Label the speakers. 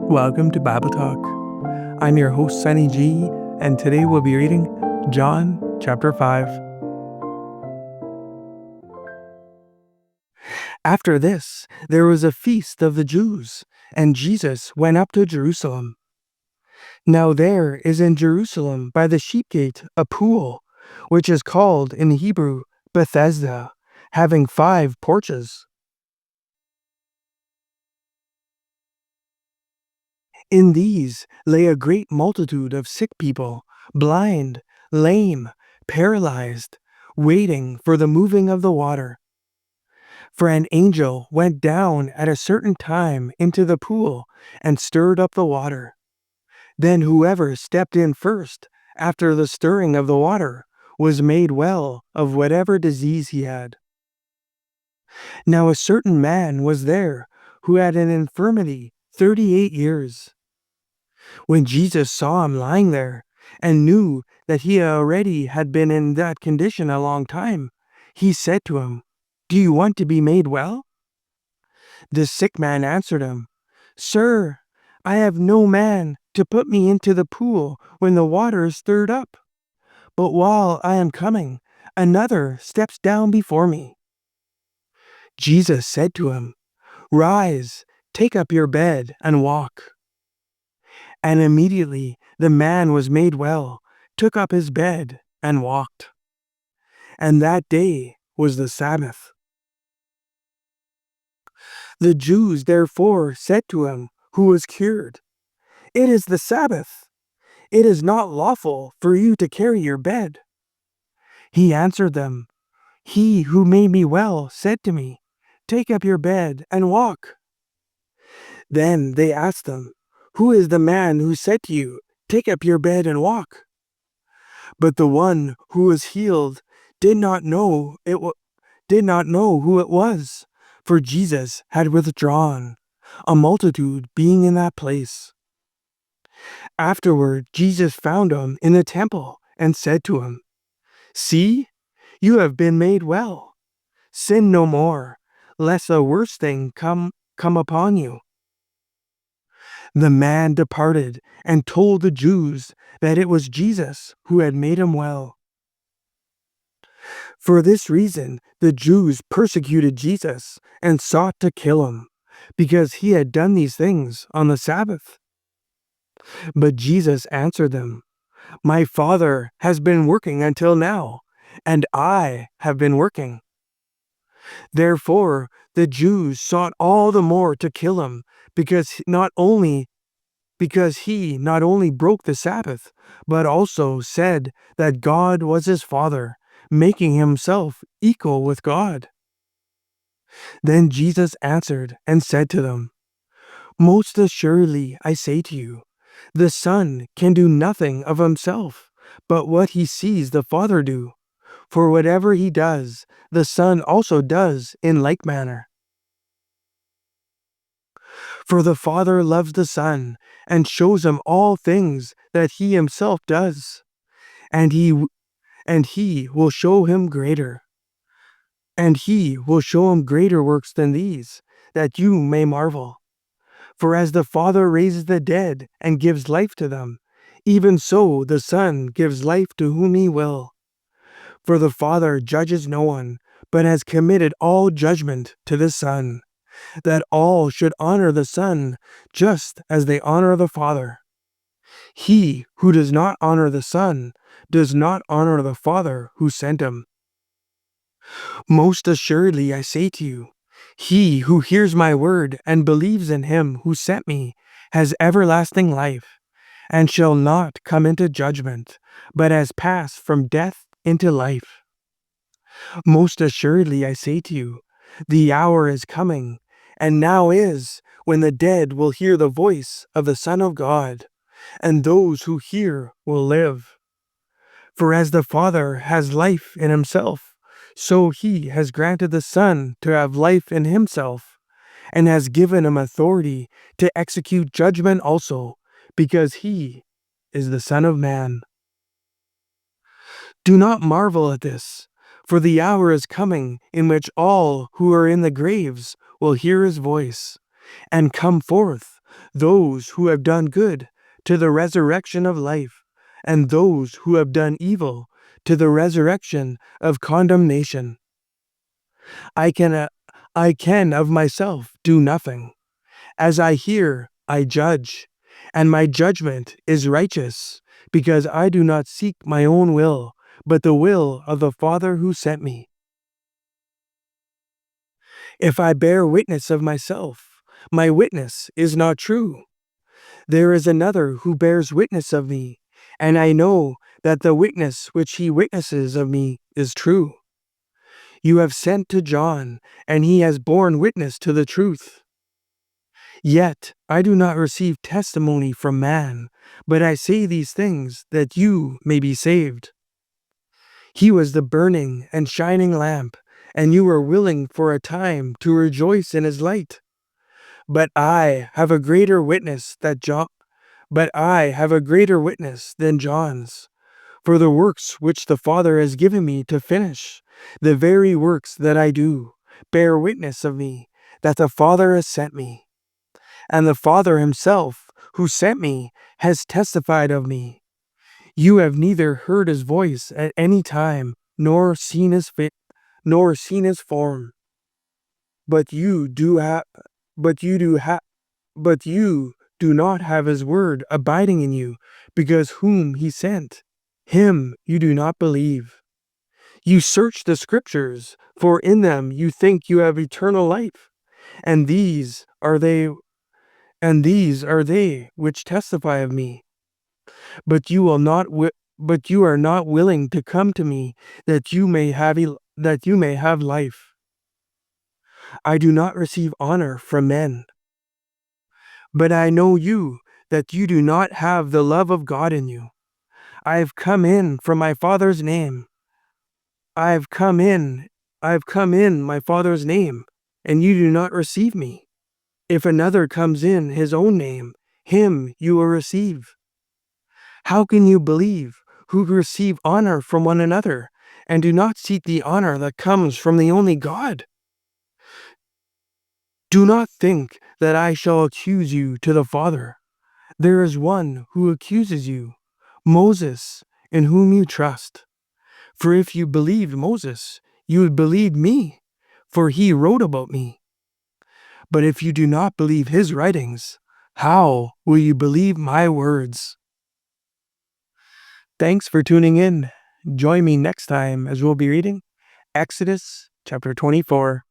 Speaker 1: Welcome to Bible Talk. I'm your host, Sonny G, and today we'll be reading John chapter 5. After this, there was a feast of the Jews, and Jesus went up to Jerusalem. Now there is in Jerusalem by the sheep gate a pool, which is called in Hebrew Bethesda, having 5 porches. In these lay a great multitude of sick people, blind, lame, paralyzed, waiting for the moving of the water. For an angel went down at a certain time into the pool and stirred up the water. Then whoever stepped in first, after the stirring of the water, was made well of whatever disease he had. Now a certain man was there who had an infirmity 38 years. When Jesus saw him lying there, and knew that he already had been in that condition a long time, he said to him, "Do you want to be made well?" The sick man answered him, "Sir, I have no man to put me into the pool when the water is stirred up. But while I am coming, another steps down before me." Jesus said to him, "Rise, take up your bed and walk." And immediately the man was made well, took up his bed, and walked. And that day was the Sabbath. The Jews therefore said to him, who was cured, "It is the Sabbath. It is not lawful for you to carry your bed." He answered them, "He who made me well said to me, 'Take up your bed and walk.'" Then they asked him, "Who is the man who said to you, 'Take up your bed and walk'?" But the one who was healed did not know who it was, for Jesus had withdrawn, a multitude being in that place. Afterward Jesus found him in the temple and said to him, "See, you have been made well. Sin no more, lest a worse thing come upon you." The man departed and told the Jews that it was Jesus who had made him well. For this reason, the Jews persecuted Jesus and sought to kill him, because he had done these things on the Sabbath. But Jesus answered them, "My Father has been working until now, and I have been working." Therefore, the Jews sought all the more to kill him, because he not only broke the Sabbath, but also said that God was his Father, making himself equal with God. Then Jesus answered and said to them, "Most assuredly I say to you, the Son can do nothing of himself, but what he sees the Father do. For whatever he does, the Son also does in like manner. For the Father loves the Son, and shows him all things that he himself does, and he will show him greater. And he will show him greater works than these, that you may marvel. For as the Father raises the dead and gives life to them, even so the Son gives life to whom he will. For the Father judges no one, but has committed all judgment to the Son, that all should honor the Son just as they honor the Father. He who does not honor the Son does not honor the Father who sent him. Most assuredly I say to you, he who hears my word and believes in him who sent me has everlasting life, and shall not come into judgment, but has passed from death into life. Most assuredly I say to you, the hour is coming, and now is, when the dead will hear the voice of the Son of God, and those who hear will live. For as the Father has life in himself, so he has granted the Son to have life in himself, and has given him authority to execute judgment also, because he is the Son of Man. Do not marvel at this, for the hour is coming in which all who are in the graves will hear his voice, and come forth, those who have done good to the resurrection of life, and those who have done evil to the resurrection of condemnation. I can, uh, I can of myself do nothing. As I hear, I judge, and my judgment is righteous, because I do not seek my own will, but the will of the Father who sent me. If I bear witness of myself, my witness is not true. There is another who bears witness of me, and I know that the witness which he witnesses of me is true. You have sent to John, and he has borne witness to the truth. Yet I do not receive testimony from man, but I say these things that you may be saved. He was the burning and shining lamp, and you were willing for a time to rejoice in his light. But I have a greater witness than John's. For the works which the Father has given me to finish, the very works that I do, bear witness of me, that the Father has sent me. And the Father himself, who sent me, has testified of me. You have neither heard his voice at any time, nor seen his form. But you do have, but you do have, but you do not have his word abiding in you, because whom he sent, him you do not believe. You search the scriptures, for in them you think you have eternal life, and these are they which testify of me. But you will not but you are not willing to come to me that you may have life. I do not receive honor from men, but I know you, that you do not have the love of God in you. I have come in from my Father's name. I have come in my Father's name, and you do not receive me. If another comes in his own name, him you will receive. How can you believe, who receive honor from one another, and do not seek the honor that comes from the only God? Do not think that I shall accuse you to the Father. There is one who accuses you, Moses, in whom you trust. For if you believed Moses, you would believe me, for he wrote about me. But if you do not believe his writings, how will you believe my words? Thanks for tuning in. Join me next time as we'll be reading Exodus chapter 24.